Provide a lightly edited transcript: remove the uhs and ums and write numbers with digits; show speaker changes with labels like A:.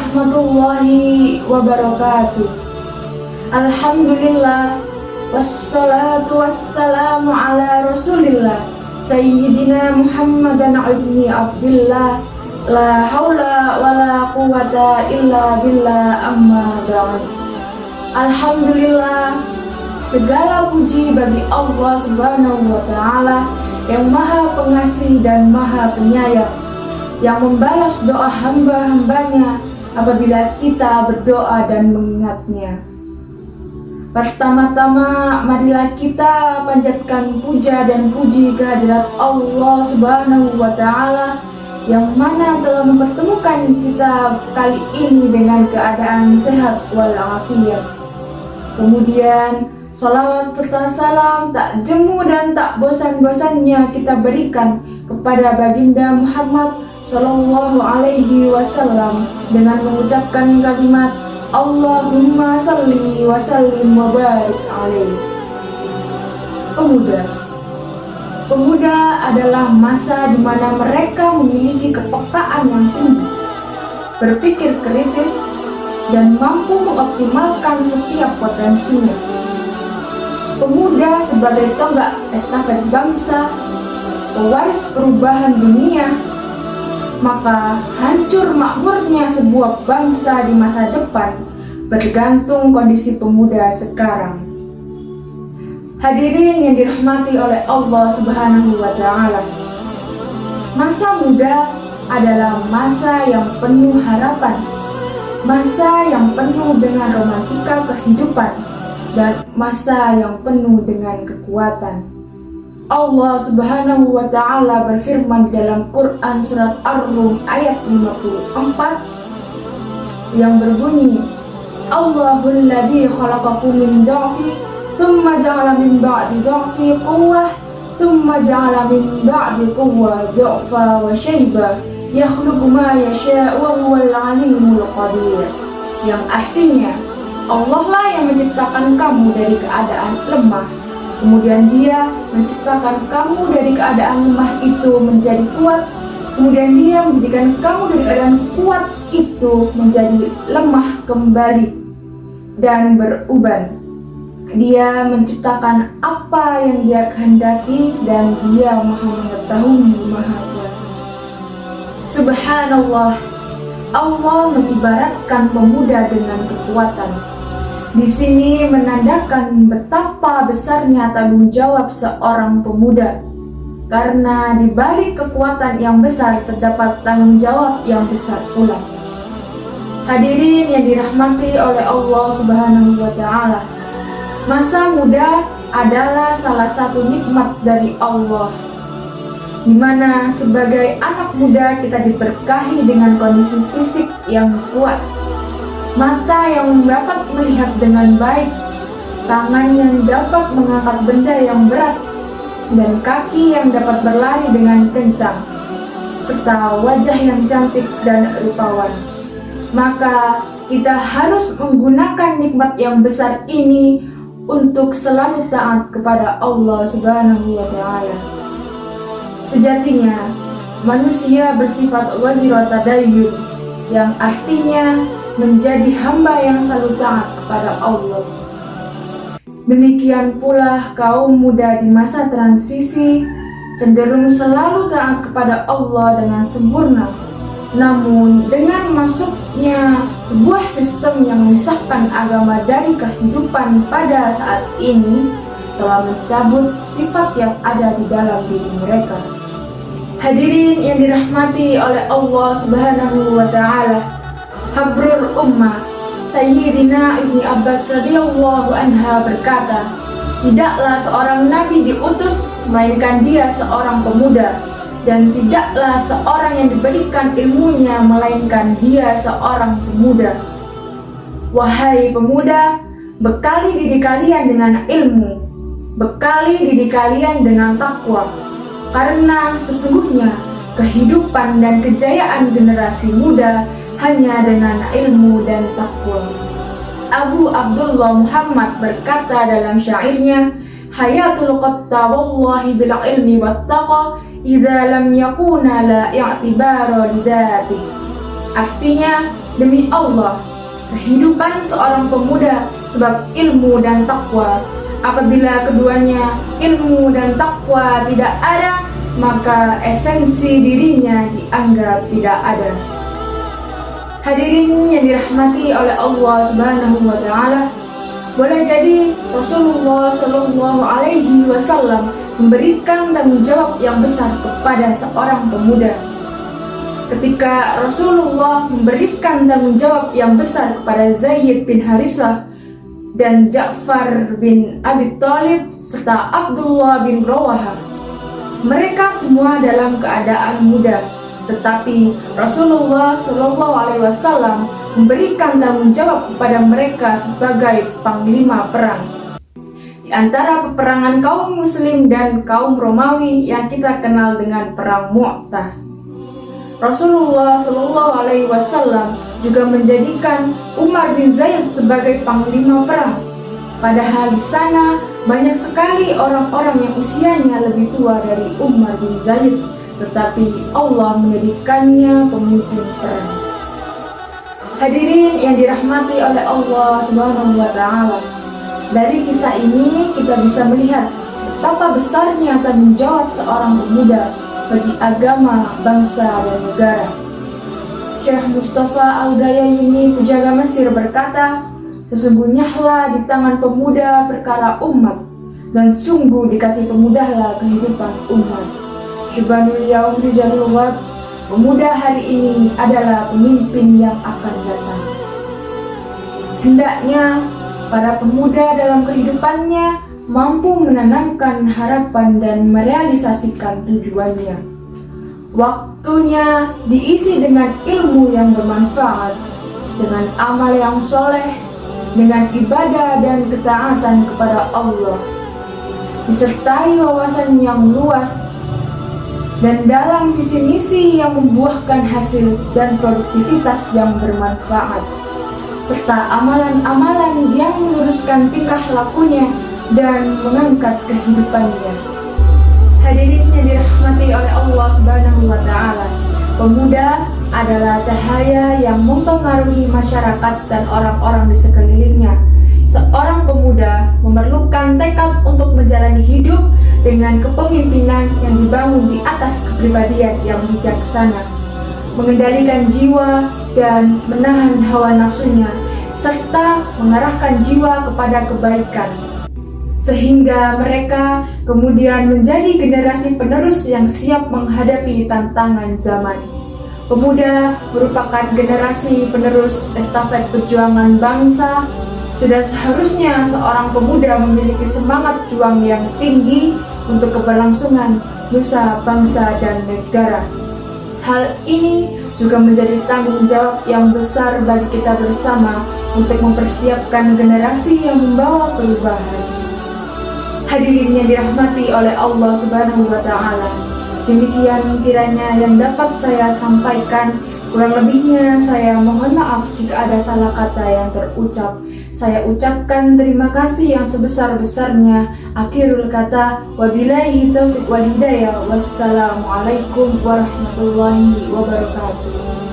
A: warahmatullahi wabarakatuh. Alhamdulillah, wassalatu wassalamu ala rasulillah Sayyidina Muhammadan ibni Abdillah. La haula wa la quwata illa billah, amma ba'd. Alhamdulillah, segala puji bagi Allah Subhanahu wa Ta'ala yang Maha Pengasih dan Maha Penyayang, yang membalas doa hamba-hambanya apabila kita berdoa dan mengingatnya. Pertama-tama, marilah kita panjatkan puja dan puji kehadirat Allah Subhanahu wa Ta'ala yang mana telah mempertemukan kita kali ini dengan keadaan sehat walafiat. Kemudian salawat serta salam tak jemu dan tak bosan-bosannya kita berikan kepada baginda Muhammad Sallallahu Alaihi Wasallam dengan mengucapkan kalimat Allahumma salli wa sallim wa barik alaihi. Pemuda adalah masa di mana mereka memiliki kepekaan yang tinggi, berpikir kritis, dan mampu mengoptimalkan setiap potensinya. Pemuda sebagai tonggak estafet bangsa, pewaris perubahan dunia, maka hancur makmurnya sebuah bangsa di masa depan bergantung kondisi pemuda sekarang. Hadirin yang dirahmati oleh Allah Subhanahu wa Ta'ala, masa muda adalah masa yang penuh harapan, masa yang penuh dengan romantika kehidupan, dan masa yang penuh dengan kekuatan. Allah Subhanahu wa Ta'ala berfirman dalam Quran surat Ar-Rum ayat 54 yang berbunyi, Allahul ladzi khalaqakum min dha'fi thumma ja'ala min ba'di dha'fi quwwah thumma ja'ala min ba'di quwwah dha'fa wa syaiba yakhluqu ma yasha' wa huwal 'alimul qadir. Yang artinya, Allah lah yang menciptakan kamu dari keadaan lemah, kemudian Dia menciptakan kamu dari keadaan lemah itu menjadi kuat, kemudian Dia menjadikan kamu dari keadaan kuat itu menjadi lemah kembali dan beruban. Dia menciptakan apa yang Dia kehendaki dan Dia Maha Mengetahui, Maha Kuasa. Subhanallah, Allah mengibaratkan pemuda dengan kekuatan. Di sini menandakan betapa besarnya tanggung jawab seorang pemuda, karena di balik kekuatan yang besar terdapat tanggung jawab yang besar pula. Hadirin yang dirahmati oleh Allah Subhanahu wa Ta'ala, masa muda adalah salah satu nikmat dari Allah, di mana sebagai anak muda kita diberkahi dengan kondisi fisik yang kuat, mata yang dapat melihat dengan baik, tangan yang dapat mengangkat benda yang berat, dan kaki yang dapat berlari dengan kencang, serta wajah yang cantik dan rupawan. Maka kita harus menggunakan nikmat yang besar ini untuk selalu taat kepada Allah Subhanahu wa Ta'ala. Sejatinya, manusia bersifat ghazira tadayyun, yang artinya menjadi hamba yang selalu taat kepada Allah. Demikian pula kaum muda di masa transisi cenderung selalu taat kepada Allah dengan sempurna. Namun dengan masuknya sebuah sistem yang memisahkan agama dari kehidupan pada saat ini telah mencabut sifat yang ada di dalam diri mereka. Hadirin yang dirahmati oleh Allah Subhanahu wa Ta'ala, Habrul Ummah Sayyidina Ibni Abbas radhiyallahu anha berkata, tidaklah seorang nabi diutus melainkan dia seorang pemuda, dan tidaklah seorang yang diberikan ilmunya melainkan dia seorang pemuda. Wahai pemuda, bekali diri kalian dengan ilmu, bekali diri kalian dengan takwa, karena sesungguhnya kehidupan dan kejayaan generasi muda hanya dengan ilmu dan takwa. Abu Abdullah Muhammad berkata dalam syairnya, hayatul qatta wallahi bil ilmi wat taqa idza lam yakuna la i'tibara lidati. Artinya, Demi Allah, kehidupan seorang pemuda sebab ilmu dan takwa. Apabila keduanya, ilmu dan takwa, tidak ada, maka esensi dirinya dianggap tidak ada. Hadirin yang dirahmati oleh Allah Subhanahu wa Ta'ala, boleh jadi Rasulullah Shallallahu Alaihi Wasallam memberikan tanggung jawab yang besar kepada seorang pemuda. Ketika Rasulullah memberikan tanggung jawab yang besar kepada Zaid bin Harisah dan Ja'far bin Abi Thalib serta Abdullah bin Rawahah, mereka semua dalam keadaan muda, tetapi Rasulullah Shallallahu Alaihi Wasallam memberikan tanggung jawab kepada mereka sebagai panglima perang. Di antara peperangan kaum Muslim dan kaum Romawi yang kita kenal dengan perang Mu'tah, Rasulullah Shallallahu Alaihi Wasallam juga menjadikan Umar bin Zaid sebagai panglima perang. Padahal di sana banyak sekali orang-orang yang usianya lebih tua dari Umar bin Zaid, tetapi Allah menjadikannya pemimpin perang. Hadirin yang dirahmati oleh Allah Subhanahu wa Ta'ala, dari kisah ini kita bisa melihat betapa besarnya tanggung jawab seorang pemuda bagi agama, bangsa, dan negara. Syekh Mustafa Al-Ghayayini, Pujaga Mesir, berkata, sesungguhnya di tangan pemuda perkara umat, dan sungguh di kaki pemudalah kehidupan umat. Syubanul yaum rijalul ghad, pemuda hari ini adalah pemimpin yang akan datang. Hendaknya para pemuda dalam kehidupannya mampu menanamkan harapan dan merealisasikan tujuannya. Waktunya diisi dengan ilmu yang bermanfaat, dengan amal yang soleh, dengan ibadah dan ketaatan kepada Allah, disertai wawasan yang luas, dan dalam visi misi yang membuahkan hasil dan produktivitas yang bermanfaat, serta amalan-amalan yang meluruskan tingkah lakunya dan mengangkat kehidupannya. Hadirin yang dirahmati oleh Allah Subhanahu wa Ta'ala, pemuda adalah cahaya yang mempengaruhi masyarakat dan orang-orang di sekelilingnya. Seorang pemuda memerlukan tekad untuk menjalani hidup dengan kepemimpinan yang dibangun di atas kepribadian yang bijaksana, mengendalikan jiwa dan menahan hawa nafsunya, serta mengarahkan jiwa kepada kebaikan, sehingga mereka kemudian menjadi generasi penerus yang siap menghadapi tantangan zaman. Pemuda merupakan generasi penerus estafet perjuangan bangsa. Sudah seharusnya seorang pemuda memiliki semangat juang yang tinggi untuk keberlangsungan nusa, bangsa, dan negara. Hal ini juga menjadi tanggung jawab yang besar bagi kita bersama untuk mempersiapkan generasi yang membawa perubahan. Hadirin yang dirahmati oleh Allah Subhanahu wa Ta'ala, demikian kiranya yang dapat saya sampaikan. Kurang lebihnya saya mohon maaf jika ada salah kata yang terucap. Saya ucapkan terima kasih yang sebesar-besarnya. Akhirul kata, wabillahi taufiq wal hidayah. Wassalamualaikum warahmatullahi wabarakatuh.